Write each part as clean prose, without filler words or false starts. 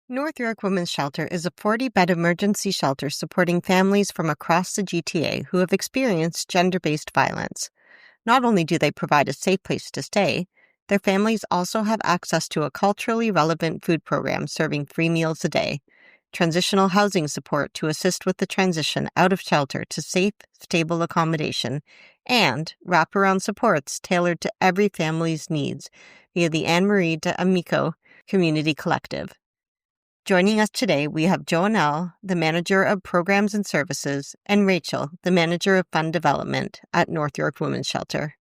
North York Women's Shelter is a 40-bed emergency shelter supporting families from across the GTA who have experienced gender-based violence. Not only do they provide a safe place to stay, their families also have access to a culturally relevant food program serving 3 meals a day, transitional housing support to assist with the transition out of shelter to safe, stable accommodation, and wraparound supports tailored to every family's needs via the Anne Marie de Amico Community Collective. Joining us today, we have Jhoanel, the Manager of Programs and Services, and Rachel, the Manager of Fund Development at North York Women's Shelter.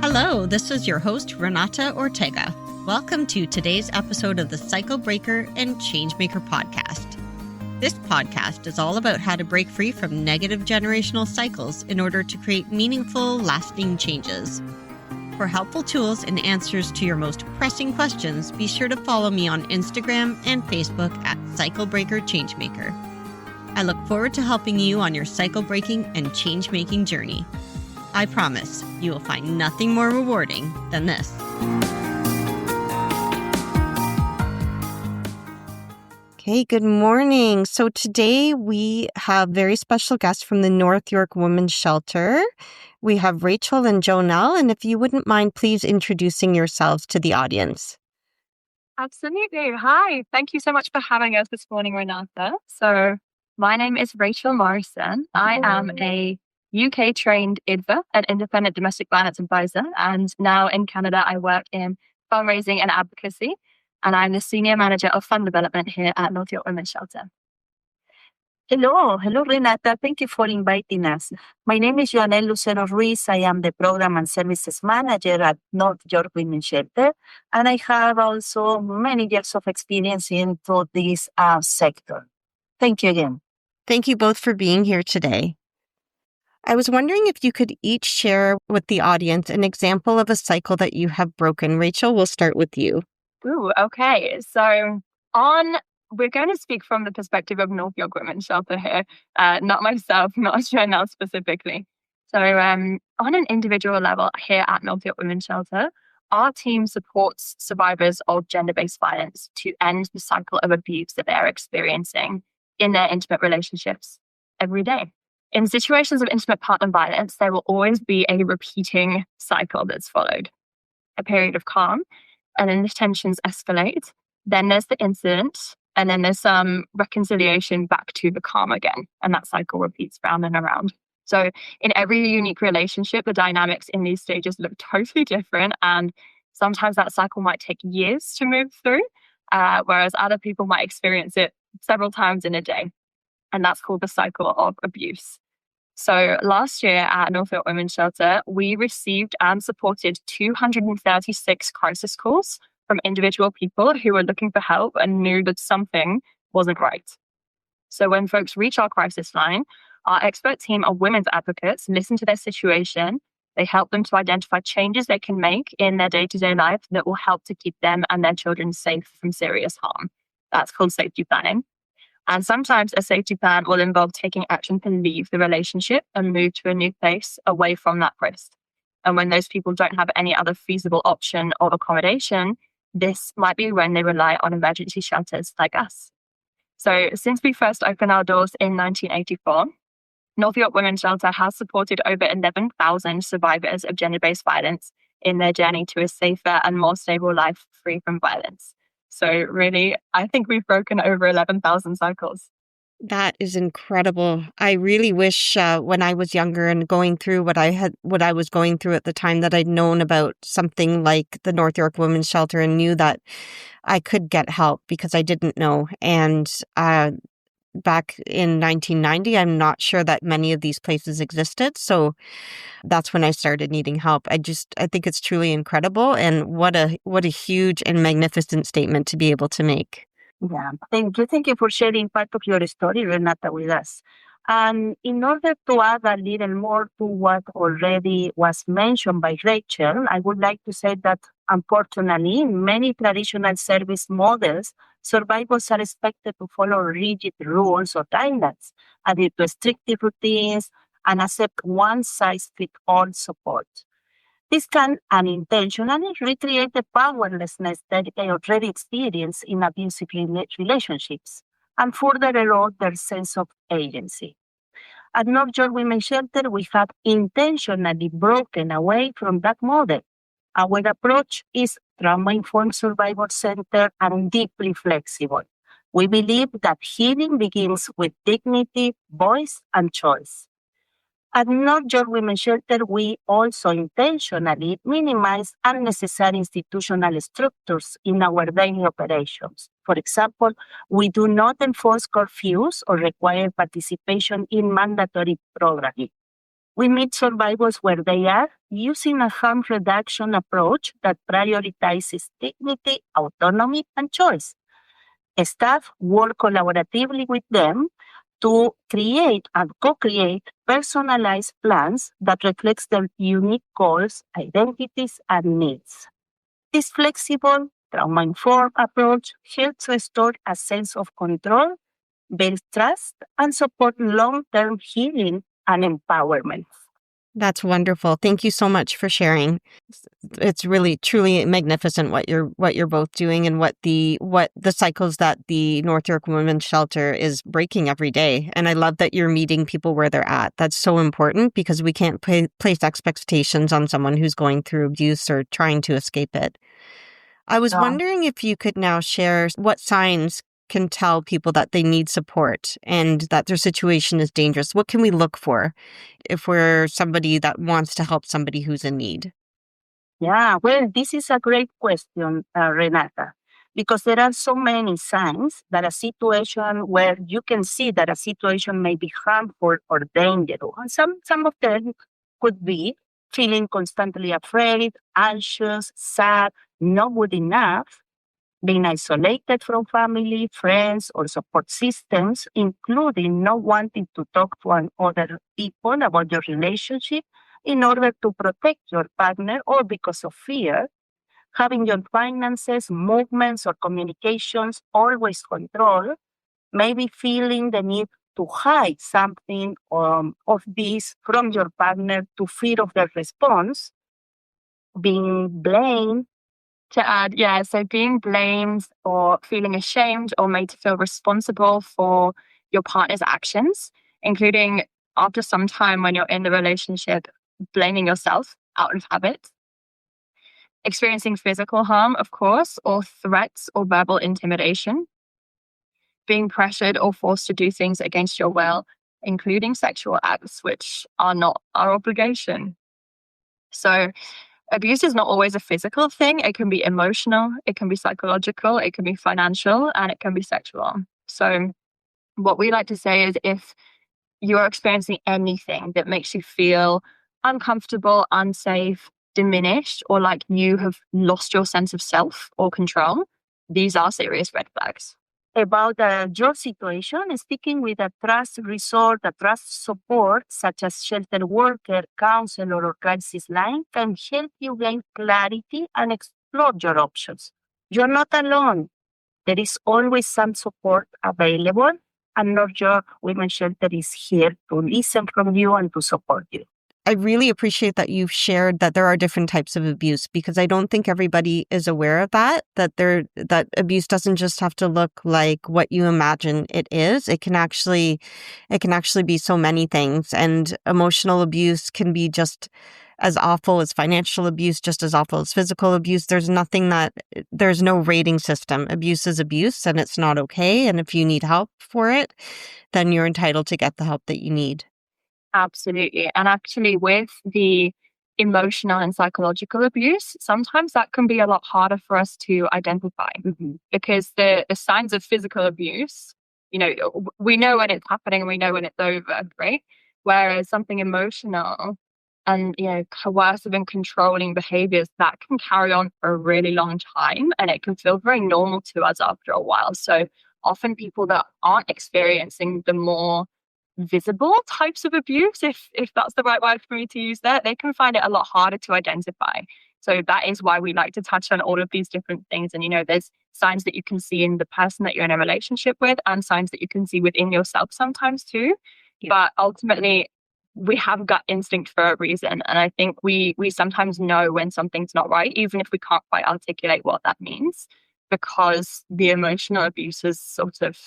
Hello, this is your host, Renata Ortega. Welcome to today's episode of the Cycle Breaker and Changemaker podcast. This podcast is all about how to break free from negative generational cycles in order to create meaningful, lasting changes. For helpful tools and answers to your most pressing questions, be sure to follow me on Instagram and Facebook at Cycle Breaker Changemaker. I look forward to helping you on your cycle breaking and change-making journey. I promise you will find nothing more rewarding than this. Hey, good morning. So today we have very special guests from the North York Women's Shelter. We have Rachel and Jhoanel, and if you wouldn't mind, please introducing yourselves to the audience. Absolutely. Hi. Thank you so much for having us this morning, Renata. So my name is Rachel Morrison. I am a UK-trained IDVA, an independent domestic violence advisor, and now in Canada I work in fundraising and advocacy. And I'm the Senior Manager of Fund Development here at North York Women's Shelter. Hello, Renata. Thank you for inviting us. My name is Jhoanel Lucero Ruiz. I am the Program and Services Manager at North York Women's Shelter, and I have also many years of experience into this sector. Thank you again. Thank you both for being here today. I was wondering if you could each share with the audience an example of a cycle that you have broken. Rachel, we'll start with you. Ooh, okay. So we're going to speak from the perspective of North York Women's Shelter here, not myself, not Jhoanel specifically. So on an individual level here at North York Women's Shelter, our team supports survivors of gender-based violence to end the cycle of abuse that they're experiencing in their intimate relationships every day. In situations of intimate partner violence, there will always be a repeating cycle that's followed. A period of calm, and then the tensions escalate. Then there's the incident, and then there's some reconciliation back to the calm again. And that cycle repeats round and around. So in every unique relationship, the dynamics in these stages look totally different. And sometimes that cycle might take years to move through, whereas other people might experience it several times in a day. And that's called the cycle of abuse. So last year at North York Women's Shelter, we received and supported 236 crisis calls from individual people who were looking for help and knew that something wasn't right. So when folks reach our crisis line, our expert team of women's advocates listen to their situation. They help them to identify changes they can make in their day-to-day life that will help to keep them and their children safe from serious harm. That's called safety planning. And sometimes a safety plan will involve taking action to leave the relationship and move to a new place away from that risk. And when those people don't have any other feasible option of accommodation, this might be when they rely on emergency shelters like us. So since we first opened our doors in 1984, North York Women's Shelter has supported over 11,000 survivors of gender-based violence in their journey to a safer and more stable life free from violence. So really, I think we've broken over 11,000 cycles. That is incredible. I really wish when I was younger and going through what I was going through at the time, that I'd known about something like the North York Women's Shelter and knew that I could get help, because I didn't know. And back in 1990, I'm not sure that many of these places existed. So that's when I started needing help. I think it's truly incredible, and what a huge and magnificent statement to be able to make. Yeah, thank you for sharing part of your story, Renata, with us. And in order to add a little more to what already was mentioned by Rachel, I would like to say that Unfortunately, in many traditional service models, survivors are expected to follow rigid rules or guidelines, adhere to strict routines, and accept one-size-fits-all support. This can unintentionally recreate the powerlessness that they already experience in abusive relationships and further erode their sense of agency. At North York Women's Shelter, we have intentionally broken away from that model. Our approach is trauma-informed, survivor-centered, and deeply flexible. We believe that healing begins with dignity, voice, and choice. At North York Women's Shelter, we also intentionally minimize unnecessary institutional structures in our daily operations. For example, we do not enforce curfews or require participation in mandatory programming. We meet survivors where they are using a harm reduction approach that prioritizes dignity, autonomy, and choice. Staff work collaboratively with them to create and co-create personalized plans that reflects their unique goals, identities, and needs. This flexible, trauma-informed approach helps restore a sense of control, build trust, and support long-term healing and empowerment. That's wonderful. Thank you so much for sharing. It's really truly magnificent what you're both doing and what the cycles that the North York Women's Shelter is breaking every day. And I love that you're meeting people where they're at. That's so important because we can't place expectations on someone who's going through abuse or trying to escape it. I was wondering if you could now share what signs can tell people that they need support and that their situation is dangerous. What can we look for if we're somebody that wants to help somebody who's in need? Yeah, well, this is a great question, Renata, because there are so many signs that a situation where you can see that a situation may be harmful or dangerous. And some of them could be feeling constantly afraid, anxious, sad, not good enough, being isolated from family, friends, or support systems, including not wanting to talk to other people about your relationship in order to protect your partner or because of fear, having your finances, movements, or communications always controlled, maybe feeling the need to hide something of this from your partner to fear of their response, being blamed. To add, yeah, so being blamed or feeling ashamed or made to feel responsible for your partner's actions, including after some time when you're in the relationship, blaming yourself out of habit, experiencing physical harm, of course, or threats or verbal intimidation, being pressured or forced to do things against your will, including sexual acts, which are not our obligation. So abuse is not always a physical thing. It can be emotional, it can be psychological, it can be financial, and it can be sexual. So what we like to say is if you're experiencing anything that makes you feel uncomfortable, unsafe, diminished, or like you have lost your sense of self or control, these are serious red flags. About your situation, speaking with a trust resort, a trust support, such as shelter worker, counselor, or crisis line, can help you gain clarity and explore your options. You're not alone. There is always some support available, and North York Women's Shelter is here to listen from you and to support you. I really appreciate that you've shared that there are different types of abuse because I don't think everybody is aware of that abuse doesn't just have to look like what you imagine it is. It can actually be so many things, and emotional abuse can be just as awful as financial abuse, just as awful as physical abuse. There's no rating system. Abuse is abuse and it's not okay. And if you need help for it, then you're entitled to get the help that you need. Absolutely. And actually, with the emotional and psychological abuse, sometimes that can be a lot harder for us to identify because the signs of physical abuse, we know when it's happening and we know when it's over, right? Whereas something emotional and, coercive and controlling behaviors, that can carry on for a really long time and it can feel very normal to us after a while. So often people that aren't experiencing the more visible types of abuse, if that's the right word for me to use there, they can find it a lot harder to identify So that is why we like to touch on all of these different things. And, there's signs that you can see in the person that you're in a relationship with and signs that you can see within yourself sometimes too. Yeah. But ultimately, we have gut instinct for a reason. And I think we sometimes know when something's not right, even if we can't quite articulate what that means, because the emotional abuse has sort of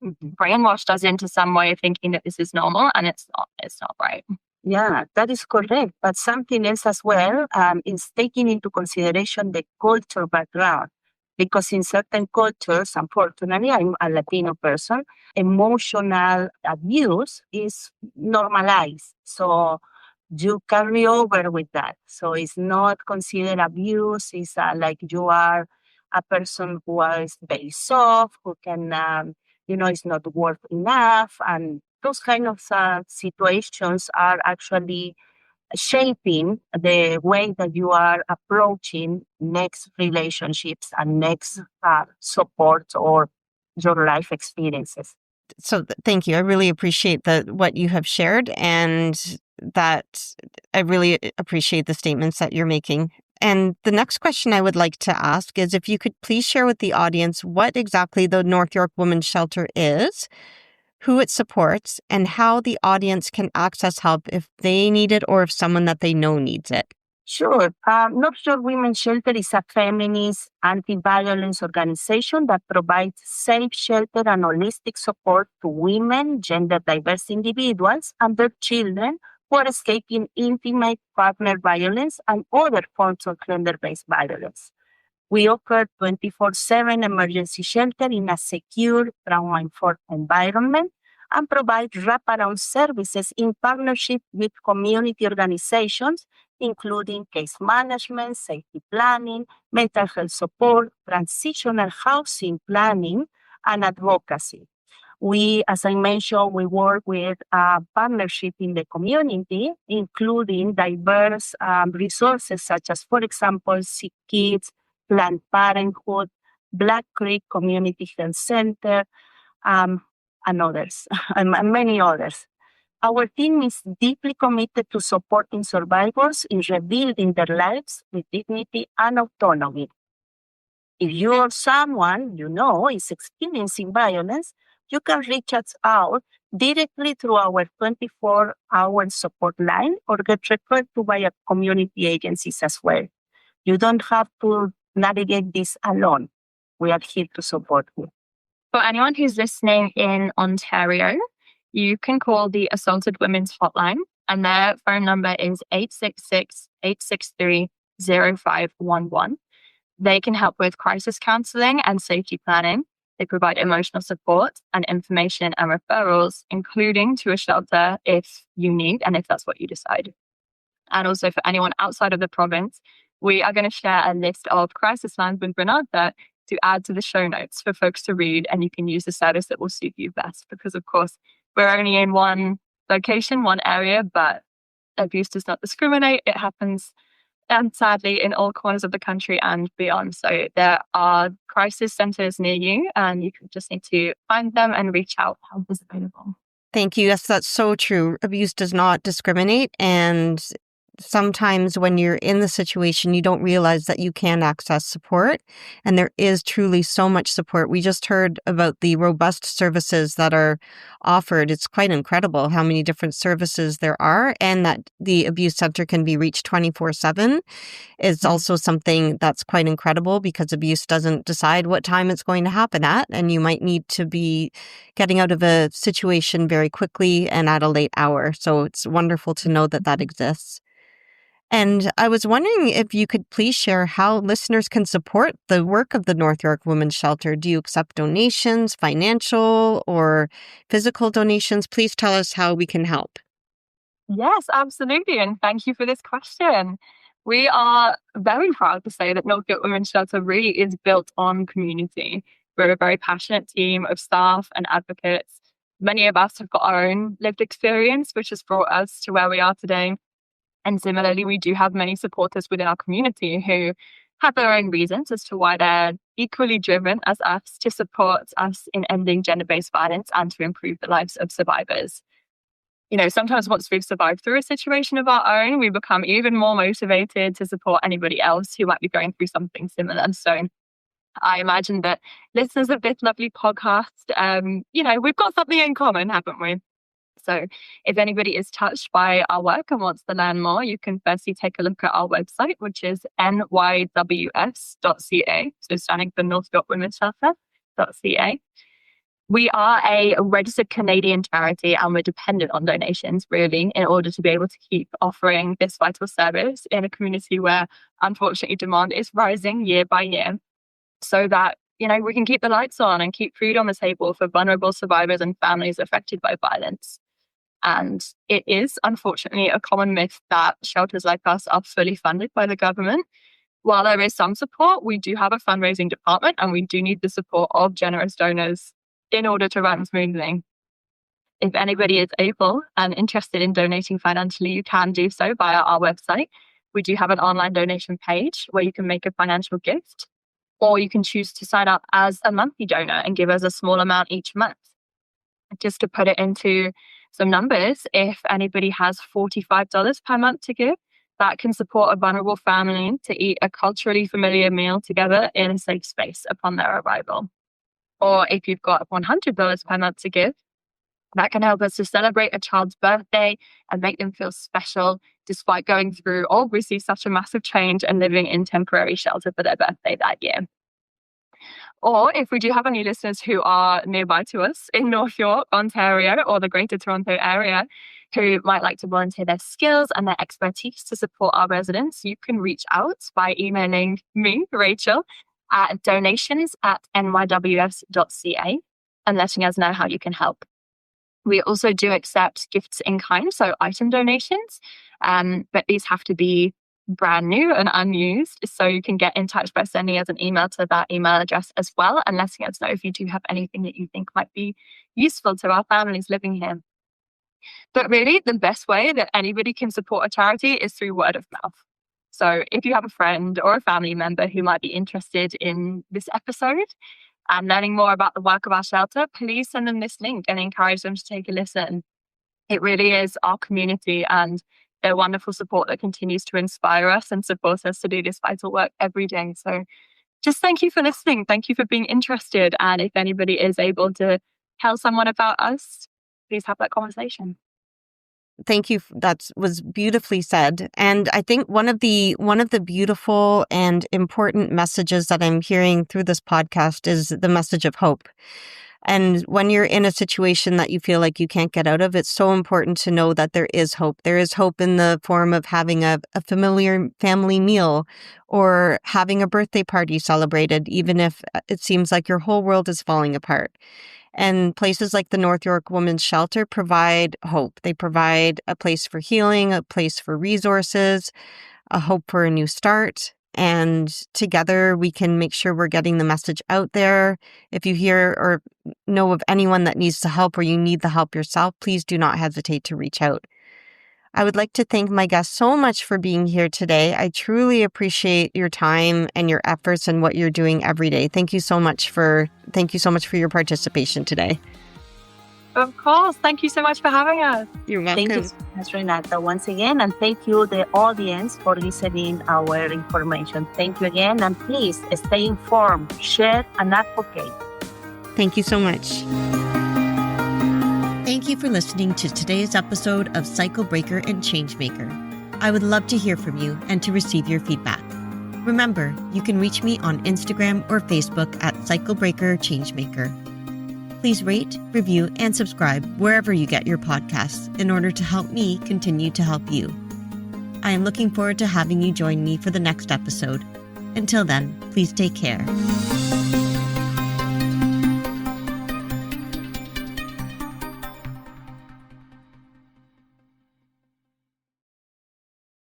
brainwashed us into some way of thinking that this is normal, and it's not right. Yeah, that is correct. But something else as well is taking into consideration the culture background. Because in certain cultures, unfortunately, I'm a Latino person, emotional abuse is normalized. So you carry over with that. So it's not considered abuse. It's like you are a person who is very soft, who can, is not worth enough. And those kind of situations are actually shaping the way that you are approaching next relationships and next support or your life experiences. So thank you. I really appreciate what you have shared, and that I really appreciate the statements that you're making. And the next question I would like to ask is if you could please share with the audience what exactly the North York Women's Shelter is, who it supports, and how the audience can access help if they need it or if someone that they know needs it. Sure. North York Women's Shelter is a feminist anti-violence organization that provides safe shelter and holistic support to women, gender-diverse individuals, and their children who are escaping intimate partner violence and other forms of gender-based violence. We offer 24/7 emergency shelter in a secure, trauma-informed environment and provide wraparound services in partnership with community organizations, including case management, safety planning, mental health support, transitional housing planning, and advocacy. We, as I mentioned, we work with a partnership in the community, including diverse resources such as, for example, Sick Kids, Planned Parenthood, Black Creek Community Health Center, and others, and many others. Our team is deeply committed to supporting survivors in rebuilding their lives with dignity and autonomy. If you or someone you know is experiencing violence, you can reach us out directly through our 24-hour support line or get referred to by our community agencies as well. You don't have to navigate this alone. We are here to support you. For anyone who's listening in Ontario, you can call the Assaulted Women's Hotline, and their phone number is 866-863-0511. They can help with crisis counselling and safety planning. They provide emotional support and information and referrals, including to a shelter if you need and if that's what you decide. And also for anyone outside of the province, we are going to share a list of crisis lines with Renata to add to the show notes for folks to read, and you can use the service that will suit you best, because of course we're only in one location, one area, but abuse does not discriminate. It happens, and sadly, in all corners of the country and beyond. So there are crisis centers near you, and you just need to find them and reach out. Help is available. Thank you. Yes, that's so true. Abuse does not discriminate, and sometimes when you're in the situation, you don't realize that you can access support, and there is truly so much support. We just heard about the robust services that are offered. It's quite incredible how many different services there are, and that the abuse center can be reached 24/7 is also something that's quite incredible, because abuse doesn't decide what time it's going to happen at, and you might need to be getting out of a situation very quickly and at a late hour. So it's wonderful to know that that exists. And I was wondering if you could please share how listeners can support the work of the North York Women's Shelter. Do you accept donations, financial or physical donations? Please tell us how we can help. Yes, absolutely. And thank you for this question. We are very proud to say that North York Women's Shelter really is built on community. We're a very passionate team of staff and advocates. Many of us have got our own lived experience, which has brought us to where we are today. And similarly, we do have many supporters within our community who have their own reasons as to why they're equally driven as us to support us in ending gender-based violence and to improve the lives of survivors. sometimes once we've survived through a situation of our own, we become even more motivated to support anybody else who might be going through something similar. So I imagine that listeners of this lovely podcast, we've got something in common, haven't we? So if anybody is touched by our work and wants to learn more, you can firstly take a look at our website, which is nyws.ca, so standing for North York Women's Shelter.ca. We are a registered Canadian charity and we're dependent on donations, really, in order to be able to keep offering this vital service in a community where, unfortunately, demand is rising year by year, so that we can keep the lights on and keep food on the table for vulnerable survivors and families affected by violence. And it is, unfortunately, a common myth that shelters like us are fully funded by the government. While there is some support, we do have a fundraising department and we do need the support of generous donors in order to run smoothly. If anybody is able and interested in donating financially, you can do so via our website. We do have an online donation page where you can make a financial gift, or you can choose to sign up as a monthly donor and give us a small amount each month. Just to put it into some numbers, if anybody has $45 per month to give, that can support a vulnerable family to eat a culturally familiar meal together in a safe space upon their arrival. Or if you've got $100 per month to give, that can help us to celebrate a child's birthday and make them feel special despite going through obviously such a massive change and living in temporary shelter for their birthday that year. Or if we do have any listeners who are nearby to us in North York, Ontario, or the Greater Toronto area, who might like to volunteer their skills and their expertise to support our residents, you can reach out by emailing me, Rachel, at donations@nyws.ca and letting us know how you can help. We also do accept gifts in kind, so item donations, but these have to be brand new and unused. So you can get in touch by sending us an email to that email address as well and letting us know if you do have anything that you think might be useful to our families living here. But really, the best way that anybody can support a charity is through word of mouth. So if you have a friend or a family member who might be interested in this episode and learning more about the work of our shelter, please send them this link and encourage them to take a listen. It really is our community and their wonderful support that continues to inspire us and support us to do this vital work every day. So just thank you for listening. Thank you for being interested. And if anybody is able to tell someone about us, please have that conversation. Thank you. That was beautifully said. And I think one of the beautiful and important messages that I'm hearing through this podcast is the message of hope. And when you're in a situation that you feel like you can't get out of, it's so important to know that there is hope. There is hope in the form of having a familiar family meal or having a birthday party celebrated, even if it seems like your whole world is falling apart. And places like the North York Women's Shelter provide hope. They provide a place for healing, a place for resources, a hope for a new start. And together we can make sure we're getting the message out there. If you hear or know of anyone that needs the help or you need the help yourself, please do not hesitate to reach out. I would like to thank my guests so much for being here today. I truly appreciate your time and your efforts and what you're doing every day. Thank you so much for your participation today. Of course. Thank you so much for having us. You're welcome. Thank you so much, Renata, once again. And thank you, the audience, for listening our information. Thank you again. And please stay informed, share, and advocate. Thank you so much. Thank you for listening to today's episode of Cycle Breaker and Changemaker. I would love to hear from you and to receive your feedback. Remember, you can reach me on Instagram or Facebook at Cycle Breaker Changemaker. Please rate, review, and subscribe wherever you get your podcasts in order to help me continue to help you. I am looking forward to having you join me for the next episode. Until then, please take care.